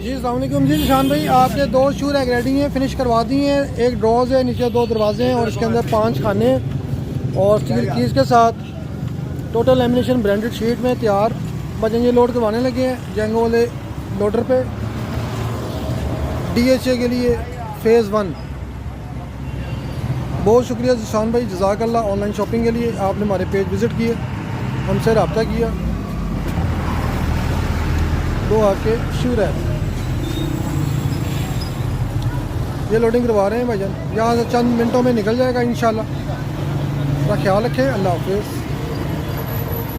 जी अस्सलाम वालेकुम जी निशान भाई, आपके 2 शू रैक रेडी हैं, फिनिश करवा दिए हैं। एक ड्रॉज है, नीचे 2 दरवाजे हैं और इसके अंदर 5 खाने हैं और स्टील कीज के साथ टोटल लेमिनेशन ब्रांडेड शीट में तैयार। बजन ये लोड करवाने लगे हैं जेंगो वाले लोडर पे DHA के लिए फ़ेज़ 1। बहुत शुक्रिया निशान भाई, जज़ाकल्लाह। ऑनलाइन शॉपिंग के लिए आपने हमारे पेज विज़िट किए, हमसे रब्ता किया। 2 आपके शू रैक ये लोडिंग करवा रहे हैं भाईजान, यहाँ से चंद मिनटों में निकल जाएगा इंशाल्लाह। अपना ख्याल रखें, अल्लाह हाफ़िज़।